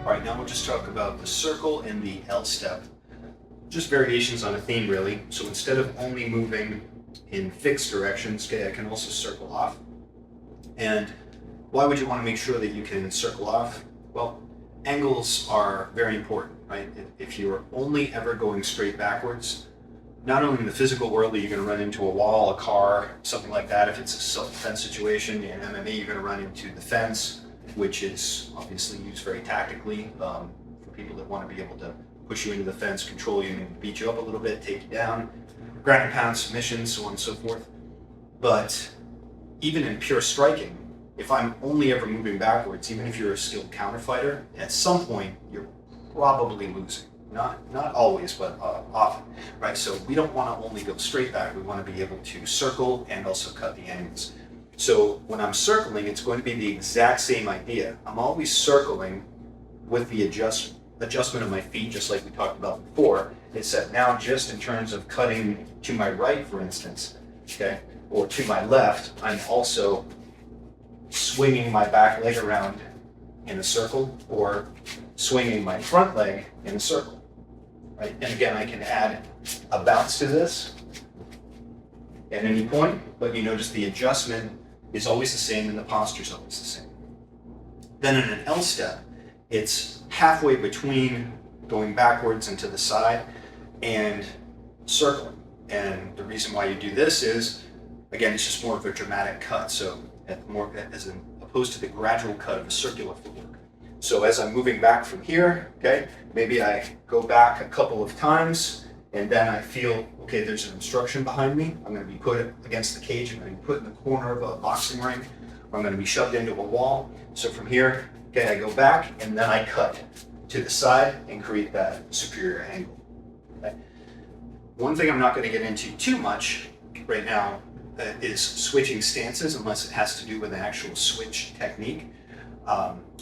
All right, now we'll just talk about the circle and the L step. Just variations on a theme, really. So instead of only moving in fixed directions, okay, I can also circle off. And why would you want to make sure that you can circle off? Well, angles are very important, right? If you're only ever going straight backwards, not only in the physical world are you going to run into a wall, a car, something like that. If it's a self-defense situation, in MMA, you're going to run into the fence, which is obviously used very tactically for people that want to be able to push you into the fence, control you, beat you up a little bit, take you down, ground and pound submissions, so on and so forth. But even in pure striking, if I'm only ever moving backwards, even if you're a skilled counter fighter, at some point you're probably losing. Not always, but often, right? So we don't want to only go straight back. We want to be able to circle and also cut the angles. So when I'm circling, it's going to be the exact same idea. I'm always circling with the adjustment of my feet, just like we talked about before. It's that now just in terms of cutting to my right, for instance, okay, or to my left, I'm also swinging my back leg around in a circle or swinging my front leg in a circle. Right? And again, I can add a bounce to this at any point, but you notice the adjustment is always the same and the posture is always the same. Then in an L step, it's halfway between going backwards and to the side and circling. And the reason why you do this is, again, it's just more of a dramatic cut. So as opposed to the gradual cut of a circular footwork. So as I'm moving back from here, okay, maybe I go back a couple of times and then I feel, okay, there's an obstruction behind me. I'm going to be put against the cage. I'm going to be put in the corner of a boxing ring, or I'm going to be shoved into a wall. So from here, okay, I go back and then I cut to the side and create that superior angle. Okay? One thing I'm not going to get into too much right now is switching stances, unless it has to do with an actual switch technique,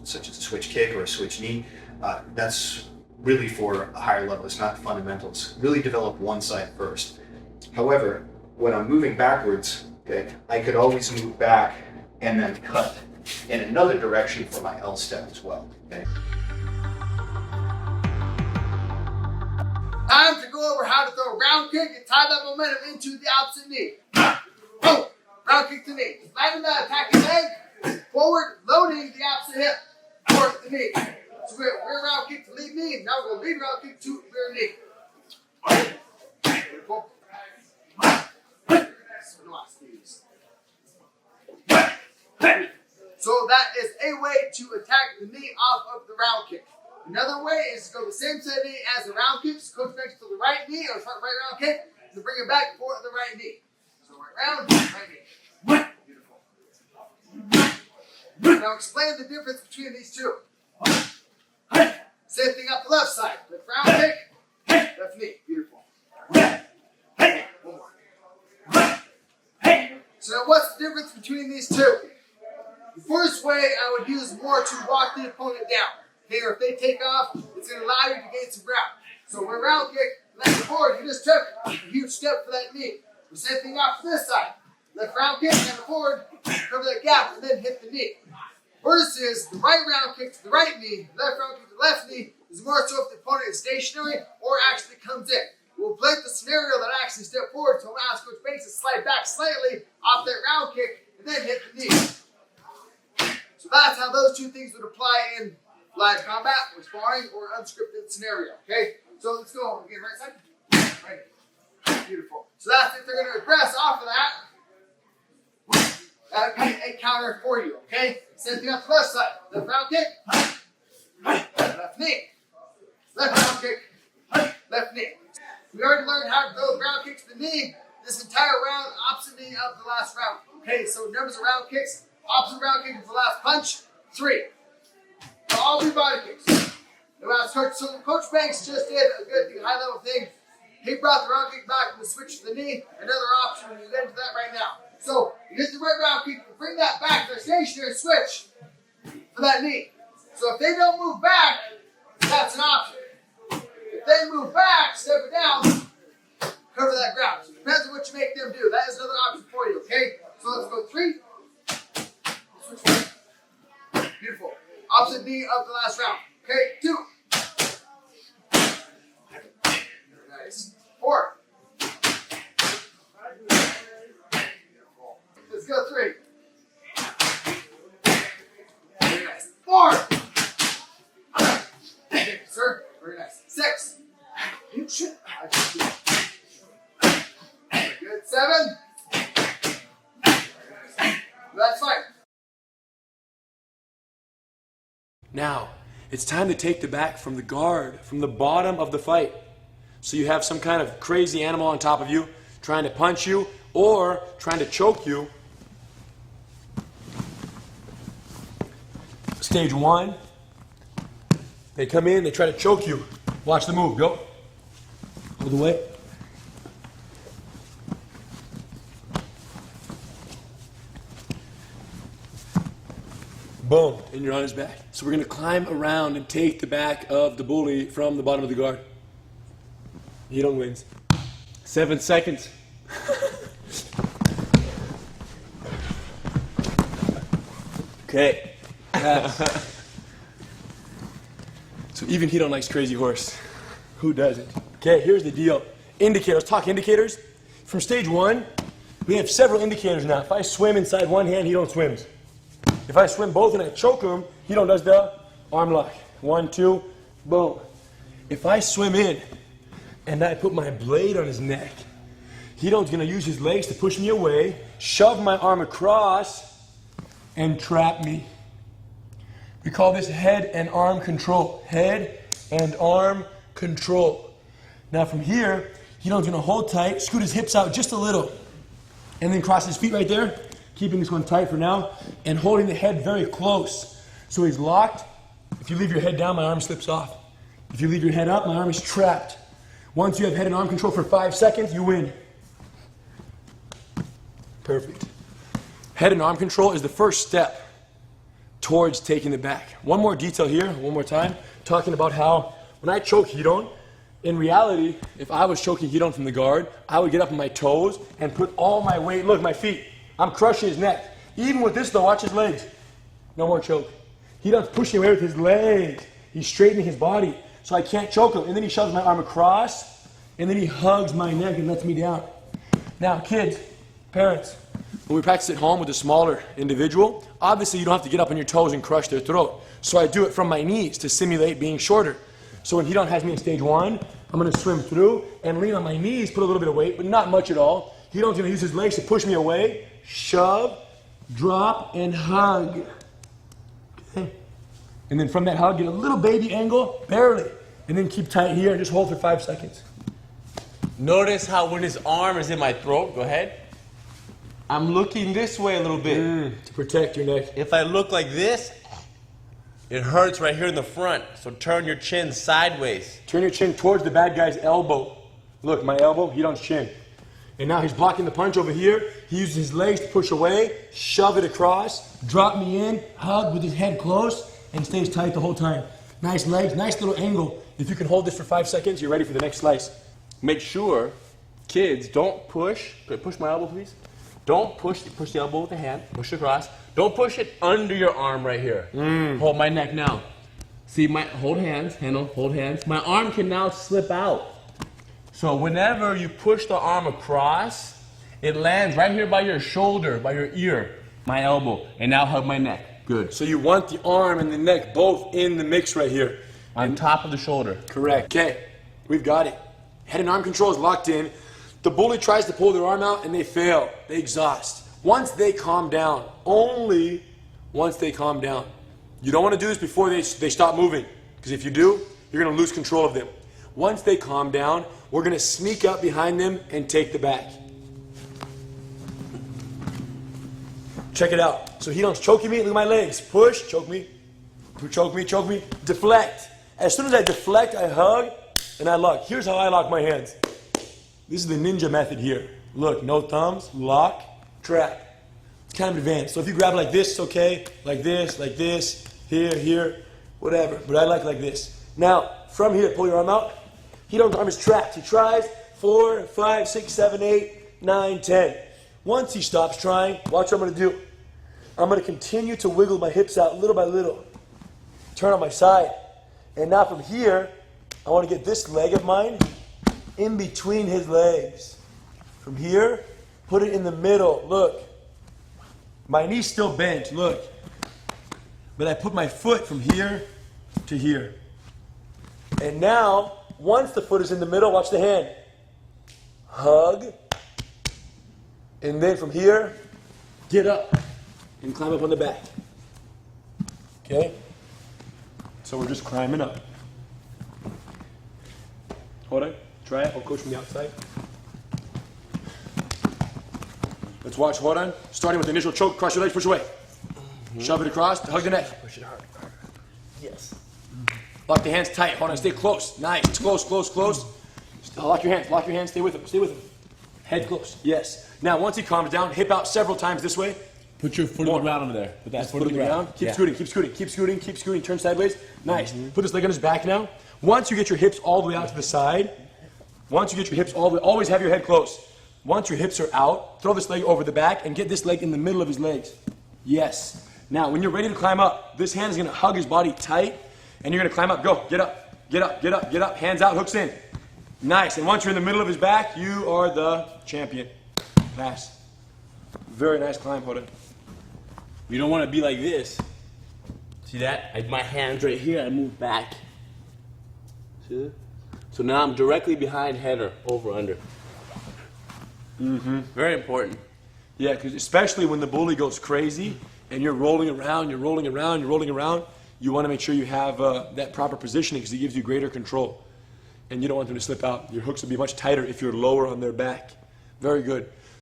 such as a switch kick or a switch knee. That's really for a higher level. It's not fundamentals. Really develop one side first. However, when I'm moving backwards, okay, I could always move back and then cut in another direction for my L step as well. Okay. Time to go over how to throw a round kick and tie that momentum into the opposite knee. Boom! Round kick to knee. Just landing that attacking leg, forward, loading the opposite hip, forward the knee. So we're rear round kick to lead knee, now we're going to lead round kick to rear knee. Beautiful. So that is a way to attack the knee off of the round kick. Another way is to go the same side knee as the round kick. So coach makes to the right knee or front right round kick to bring it back for the right knee. So right round, right knee. Beautiful. Now explain the difference between these two. Same thing up the left side. Left round kick, left knee. Beautiful. One more. So now what's the difference between these two? The first way I would use more to walk the opponent down. Okay, or if they take off, it's going to allow you to gain some ground. So when round kick, left forward, you just took a huge step for that knee. The same thing off to this side. Left round kick, and forward, cover that gap, and then hit the knee. Versus the right round kick to the right knee, left round kick to the left knee, is more so if the opponent is stationary or actually comes in. We'll play the scenario that I actually step forward to allow Coach Banks to slide back slightly off that round kick, and then hit the knee. So that's how those two things would apply in live combat, or sparring, or unscripted scenario. Okay? So let's go again, right side. Right. Beautiful. So that's if they're going to aggress off of that. That would be a counter for you. Okay? Same thing on the left side. Left round kick. Left knee. Left round kick. Left knee. We already learned how to throw round kicks to the knee. This entire round, opposite knee of the last round. Okay? So numbers of round kicks. Opposite round kick is the last punch. 3. All 3 body kicks. So Coach Banks just did a good high level thing. He brought the round kick back and the switch to the knee. Another option, we'll get into that right now. So you hit the right round kick, bring that back to the stationary switch for that knee. So if they don't move back, that's an option. If they move back, step it down, cover that ground. So it depends on what you make them do. That is another option for you, okay? So let's go 3. Switch. Beautiful. Opposite knee of the last round. Okay, 2. Nice. 4. Beautiful. Let's go 3. Very nice. 4. Thank you, sir. Very nice. 6. You should. Very good. 7. That's fine. Now, it's time to take the back from the guard, from the bottom of the fight. So you have some kind of crazy animal on top of you, trying to punch you, or trying to choke you. Stage 1, they come in, they try to choke you. Watch the move, go. Hold the weight. Boom, and you're on his back. So we're gonna climb around and take the back of the bully from the bottom of the guard. Hidong wins. 7 seconds. Okay. So even Hidong likes Crazy Horse. Who doesn't? Okay, here's the deal. Indicators, talk indicators. From stage 1, we have several indicators now. If I swim inside one hand, Hidong swims. If I swim both and I choke him, Hidong does the arm lock. 1, 2, boom. If I swim in and I put my blade on his neck, Hidong's gonna use his legs to push me away, shove my arm across, and trap me. We call this head and arm control. Head and arm control. Now from here, Hidong's gonna hold tight, scoot his hips out just a little, and then cross his feet right there, keeping this one tight for now, and holding the head very close. So he's locked. If you leave your head down, my arm slips off. If you leave your head up, my arm is trapped. Once you have head and arm control for 5 seconds, you win. Perfect. Head and arm control is the first step towards taking the back. One more detail here, one more time, talking about how when I choke Hidong, in reality, if I was choking Hidong from the guard, I would get up on my toes and put all my weight, look, my feet, I'm crushing his neck. Even with this though, watch his legs. No more choke. Hidong's pushing away with his legs. He's straightening his body, so I can't choke him. And then he shoves my arm across, and then he hugs my neck and lets me down. Now, kids, parents, when we practice at home with a smaller individual, obviously you don't have to get up on your toes and crush their throat. So I do it from my knees to simulate being shorter. So when Hidong has me in stage 1, I'm gonna swim through and lean on my knees, put a little bit of weight, but not much at all. Hidong's gonna use his legs to push me away, shove, drop, and hug. Okay. And then from that hug, get a little baby angle, barely. And then keep tight here and just hold for 5 seconds. Notice how when his arm is in my throat, go ahead, I'm looking this way a little bit. To protect your neck. If I look like this, it hurts right here in the front. So turn your chin sideways. Turn your chin towards the bad guy's elbow. Look, my elbow, Hidong's chin. And now he's blocking the punch over here. He uses his legs to push away, shove it across, drop me in, hug with his head close, and stays tight the whole time. Nice legs, nice little angle. If you can hold this for 5 seconds, you're ready for the next slice. Make sure, kids, don't push. Push my elbow, please. Don't push the elbow with the hand. Push across. Don't push it under your arm right here. Hold my neck now. See, hold hands, handle, hold hands. My arm can now slip out. So whenever you push the arm across, it lands right here by your shoulder, by your ear, my elbow, and now hug my neck. Good. So you want the arm and the neck both in the mix right here. On top of the shoulder. Correct. Okay, we've got it. Head and arm control is locked in. The bully tries to pull their arm out and they fail. They exhaust. Once they calm down, only once they calm down. You don't want to do this before they stop moving, because if you do, you're going to lose control of them. Once they calm down, we're going to sneak up behind them and take the back. Check it out. So Hidong's choking me. Look at my legs. Push, choke me, choke me, deflect. As soon as I deflect, I hug and I lock. Here's how I lock my hands. This is the ninja method here. Look, no thumbs, lock, trap. It's kind of advanced. So if you grab like this, it's okay. Like this, here, whatever. But I like this. Now, from here, pull your arm out. Hidong's arm is trapped. He tries 4, 5, 6, 7, 8, 9, 10. Once he stops trying, watch what I'm going to do. I'm going to continue to wiggle my hips out little by little. Turn on my side. And now from here, I want to get this leg of mine in between his legs. From here, put it in the middle. Look. My knee's still bent, look. But I put my foot from here to here. And now, once the foot is in the middle, watch the hand. Hug. And then from here, get up and climb up on the back. Okay? So we're just climbing up. Hold on. Try it. I'll coach from the outside. Let's watch. Hold on. Starting with the initial choke. Cross your legs. Push away. Shove it across. Hug the neck. Push it hard. Yes. Lock the hands tight. Hold on. Stay close. Nice. It's close, close, close. Lock your hands. Lock your hands. Stay with him. Stay with him. Head close. Yes. Now, once he calms down, hip out several times this way. Put your foot on the ground over there. Put that Foot on the ground. Keep scooting. Keep scooting. Keep scooting. Keep scooting. Turn sideways. Nice. Put this leg on his back now. Once you get your hips all the way out to the side, once you get your hips all the way, always have your head close. Once your hips are out, throw this leg over the back and get this leg in the middle of his legs. Yes. Now, when you're ready to climb up, this hand is going to hug his body tight, and you're going to climb up. Go. Get up. Get up. Get up. Get up. Hands out. Hooks in. Nice. And once you're in the middle of his back, you are the champion. Pass. Very nice climb, Hoda. You don't want to be like this. See that? My hand's right here. I move back. See that? So now I'm directly behind header, over, under. Very important. Yeah, because especially when the bully goes crazy and you're rolling around, you're rolling around, you're rolling around, you want to make sure you have that proper positioning because it gives you greater control. And you don't want them to slip out. Your hooks will be much tighter if you're lower on their back. Very good.